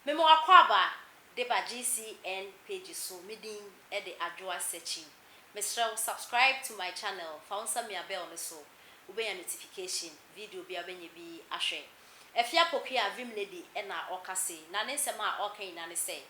Memo akwaba deba GCN page so meeting at the adjoa searching. Mr. Subscribe to my channel. Found some me a bell so. Obey a notification. Video be a be a share. Eei Afia Pokuwaa vim lady ena okase. Nane sema okay nane say.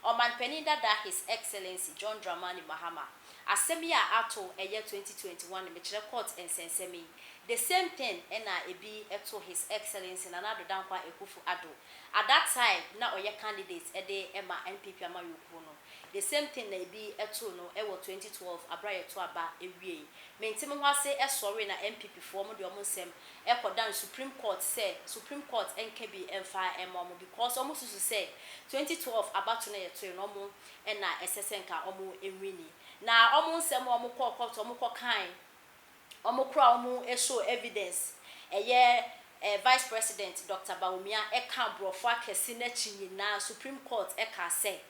Oman penida da His Excellency John Dramani Mahama. Asemi ato eye 2021 me court and sensemi. The same thing ena ebi eto His Excellency Nana Dankwa Ekufu Ado. At that time, na oye candidates ede Emma NPP ama yukuno. The same thing na ebi eto no ewo 2012 abraye to aba ewie. Mentime ho ase esori na NPP for mo de omo nsem ekodan Supreme Court say Supreme Court NKB emfa emo because omo susu say 2012 abato na yeto no mo ena esesenka omo enwini. Na omo nsem omo court omo kan omo kra omo show evidence Vice President Dr. Baumia eka brofo akese na chinyina Supreme Court eka say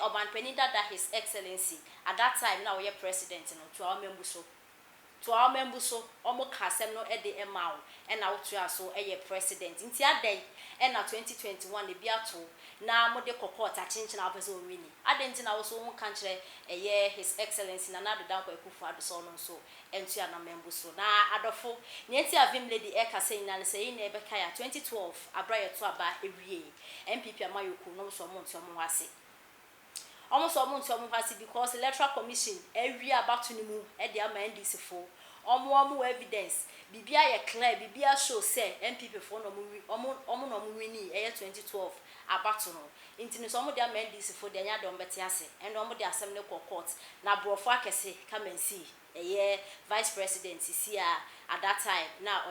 Oban penida da His Excellency at that time na we president no to our members so omo kasem no ede emao e na wotu aso president nti aden e na 2021 e bia to na mo de court achinchin na opeso wini aden nti na wo so won kan kire His Excellency na do dan kwa ekufu ado so no so entu ya na members so na adofo nyeti avim lady e kase ina ne sei na e beka ya 2012 abraye to aba ewie MPP amayoku no so mo nti omo hase almost hasi because electoral commission every about to nimu e dey ama NDC for omo evidence bibia ye clear bibia show say MPP for no no wini 2012 about no intini so omo dey ama NDC for dey nya don beti ase and omo dey asem ne court na brofo akese come and see vice president at that time na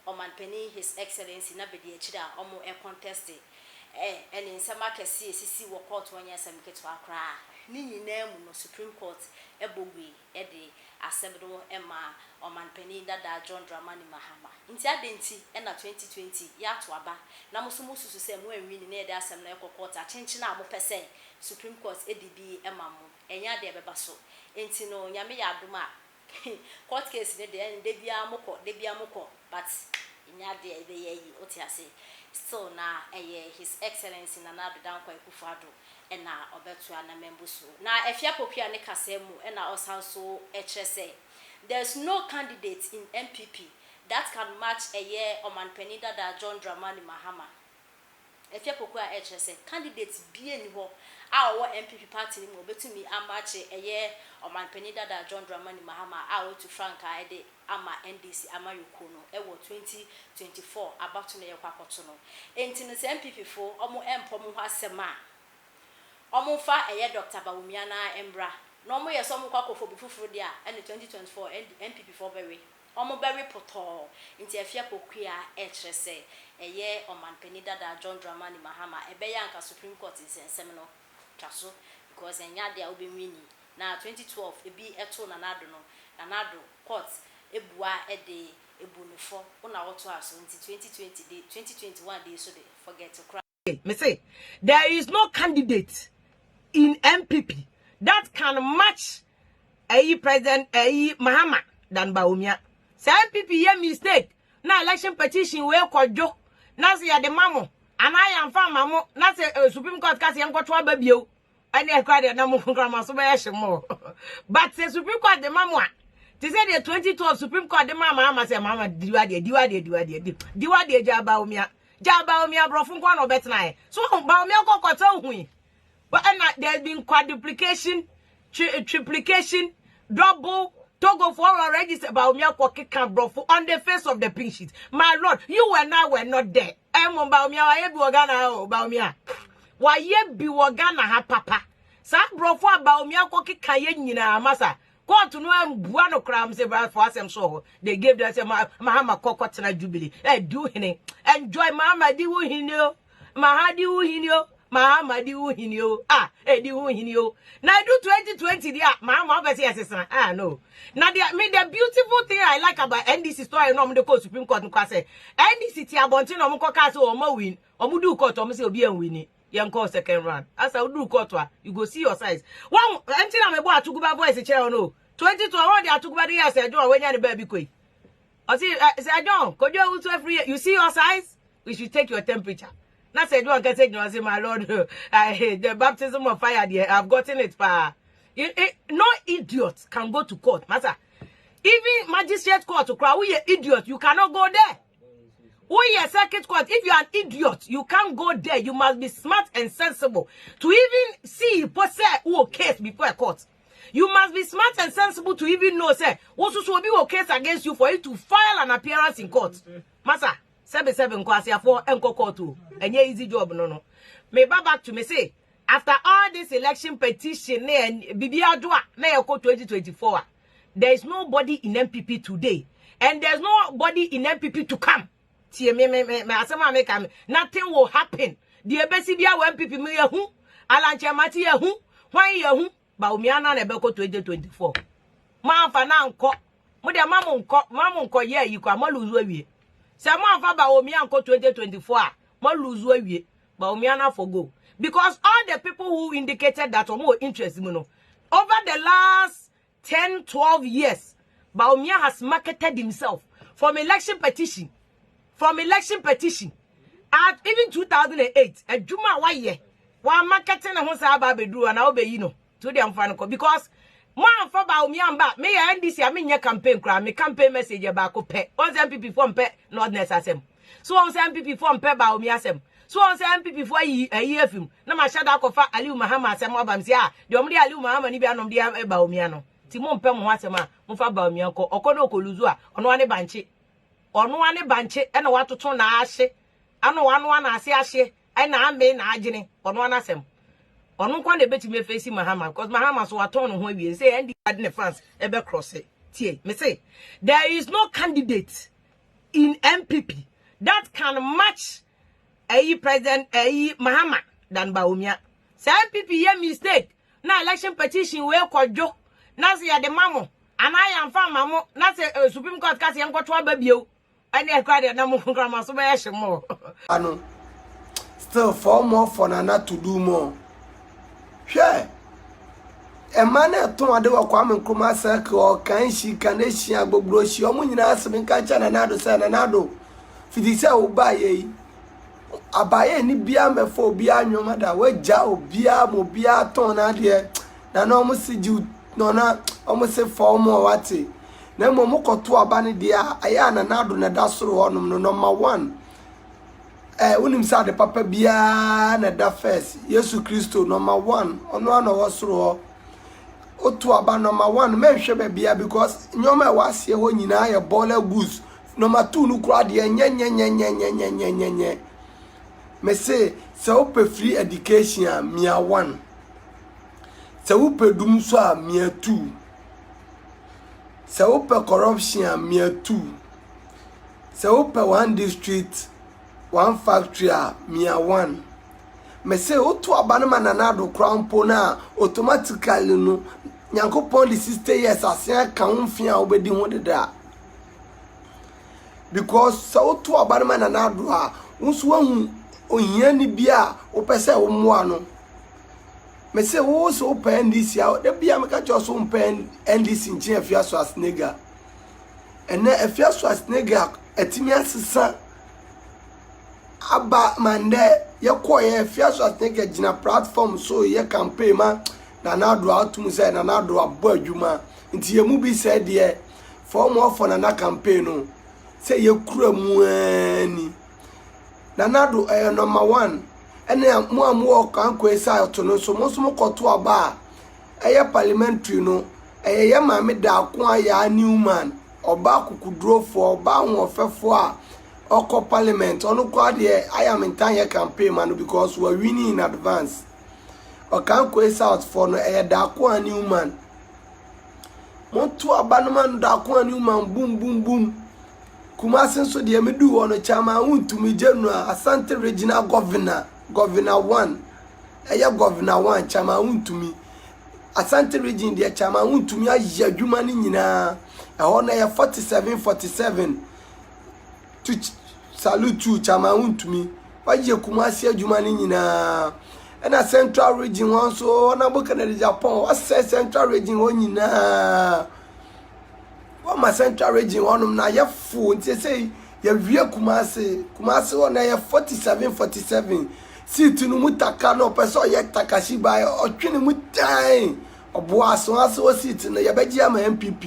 oman penny His Excellency na bedi echida omo contest and in some kesi sisi wo court wanya sam keto akra ni nyina mu no Supreme Court ebogwi de asebdo ema oman penny dada John Dramani Mahama nti adenti na 2020 ya to aba na mususu se mu enwi ni na de asem na court achinchi na mo pese Supreme Court edibi ema mu enya de beba so nti no nyame ya adoma court case ne de bia moko but nya de be yi otiase still na His Excellency Nana Dankwa Ekufu Ado na obetu na members na Eei Afia Pokuwaa ne kasemu na osanso say there's no candidate in MPP that can match Oman penida da John Dramani Mahama. Eei Afia Pokuwaa say candidates be ni ho our MPP party ni mo betumi amache Oman penida da John Dramani Mahama to Franka ama NDC ama yukono ewo 2024 about to na yakwakoto no enti no MPP for omo empom ho asema omo fa Dr. Baumia na embra no omo yeso omo kwakofo bifufuru dia and 2024 MPP for very omo very poto enti Eei Afia Pokuwaa say Oman penida da John Dramani Mahama ebeya anka Supreme Court nsem no twaso because enya dia obemwini na 2012 ebi eto na nado court ebua ede ebunifo una woto aso nti 2021 dey so they forget to cry. Me say there is no candidate in MPP that can match President Mahama than Baumia. Say MPP ye mistake na election petition we kwadwo na say the mamo and I am fa mamo na say Supreme Court ka say enkoto ababio and e kwa de na mo konkrama so be yeshimo but say Supreme Court the mamo they say the 2012 Supreme Court the mama say mama diwade Baumia brofun kwa no betna so Baumia kokota hu but there's been quadruplication triplication double Togo for already Baumia kokika brofu on the face of the pink sheet. My lord, you and I were not there. Baumia wa yebi wagana Baumia wa yebi wagana ha papa sa brofu Baumia kokika ye nyina masa God to know buano cram say for us so they gave that Mahama kokotena jubilee do hine enjoy mama di wu hinio mahadi wu hinio Mahama di wu hinio di wu hinio na do 2020 dia Mahama obese assistant no na the beautiful thing I like about NDC story no the court Supreme Court nko say NDC ti abontin no mko ka say o ma win o mu do court o mu say obi en win yen call second round as I do court you go see your size one enti na me bo atuguba voice chere no 2021 dey atuguba dey say John wenya ne baby koi o see say John kojo utu every you see your size we should take your temperature Na said one can say, my Lord, I hate the baptism of fire there. I've gotten it, pa. No idiot can go to court, master. Even magistrate court to cry, we are idiot. You cannot go there. We are circuit court. If you are an idiot, you can't go there. You must be smart and sensible to even see possess who case before a court. You must be smart and sensible to even know, say, what will be a case against you for you to file an appearance in court. Master, 7 kwasi for enko court too. And yeah, easy job, no. May back to me say, after all this election petition, and Bibia Dua, Mayor 2024, there is nobody in MPP today, and there's nobody in MPP to come. Nothing will happen. The Besibia MPP me yahu, Alancha Mati yahu, why yahu, Baumiana Nebeko 2024. Ma fa na nko, mo de mamu nko ye yi kwa mo lose awie. Se mo fa Baumia nko 2024, mo lose awie, Baumiana for go. Because all the people who indicated that or more interest, over the last 10-12 years, Baumia has marketed himself from election petition. At even 2008, a Juma waye, one marketing and one sababedu and I'll be to the Amfanico because one for Baumia, may I end this year, your campaign cry, me campaign message about pay, on MPP from pay, not necessary. So on MPP from pay Baumia. So on MPP for a year film. No ma shada ko fa Aliu Mahama asem abamsia. De omri Aliu Mahama ni bia nom de Baumia no. Ti mo mpem ho asema mo fa Baumia ko okono okoluzu a ono ane banche. Ono ane banche e na watoto na ahye. Ano wano na ase ahye. E na ambe na agene. Ono ana asem. Ono kwa de betime face Mahama because Mahama so waton no ho awie say end the fans e be cross it. Tie me say there is no candidate in MPP that can match Eei President Eei Mahama than Baumia. Say MPP ye mistake. Na election petition we kwajo. Na say the mamo. And I am fan mamo. Na say Supreme Court kasi yan kwatwa babio. Ani e kwa de na mo grama so be ye more. Ano. Still 4 more for Nana to do more. Sure. A man at Tom Adewa Kwame Nkrumah circle or Kanshi Kaneshi Agbobroshi. Omo nyina asem kancha na nado say na nado. Fidise obaye. Abaye ni bia mefo bia nwoma da waja obia mo bia ton na de na no mo siju no na o mo se form o wate na mo mo koto aba ne de aya na nado na da soro honum no number 1 unim sa de papa bia na da first Yesu Kristo number 1 ono ana wo soro otu aba number 1 me hwe be bia because nyoma wa se ho nyina ye bola goose number 2 nu kura de nye me say so pe free education a mia 1 so pe dum so a mia 2 so pe corruption a mia 2 so pe one district one factory a mia 1 me say otu abanama na do crampo na automatically no nyankopon the 60 years asen kan mfia obedi ho deda because so otu abanama na do a unso wahu ohia ni bia o pese wo moa no me se wo so pen this ya de bia me ka cho so pen ndc nche afia so asnega ene afia so asnega etimi asesa aba mande ye koye afia so asnega gina platform so ye campaign ma na nado atum se na nado abo adwuma nti ye mu bi se de for more for na campaign no se ye kura mu ani Nanado number 1 ene mo amu kan kwesa to no so mo so koto aba eye parliamentary no eye ma me da ko aya Newman oba kukudro for oba ho ofefo a oko parliament onu kwa de I am in time campaign man because we are winning in advance o kan kwesa for no eye da ko Newman mo to aba no man da ko Newman boom Kumasin so de medu wono chama untumi jenu Asante regional governor 1 eya governor 1 chama untumi Asante region de chama untumi ayadwuma ni nyina eho na ya 47 to salute to chama untumi waje Kumasi adwuma ni nyina ena central region won so na boka na Japan wase central region won nyina What my central region one na ye fu nti say ya wie kumase wona ya 47 seat no mutaka no person ye takashi ba otwene mutan obo aso o seat no ya beji ama MPP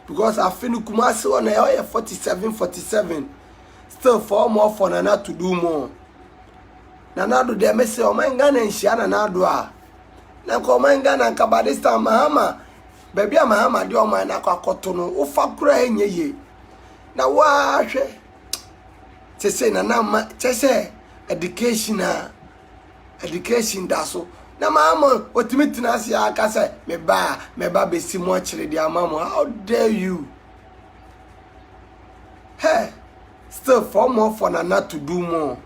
because afinu kumase wona ya 47 still for more for Nana to do more. Nana do de me say o man Ghana nhia Nana do a na ko man Ghana nka badista Mahama baby Mahama de o man na kwakoto no wo fa kura enyeye na wa hwe tese Nana ma tese education da so na Mahama otimitina ase aka say me ba besi mo kire de amamo. How dare you? Hey, still for more for Nana to do more.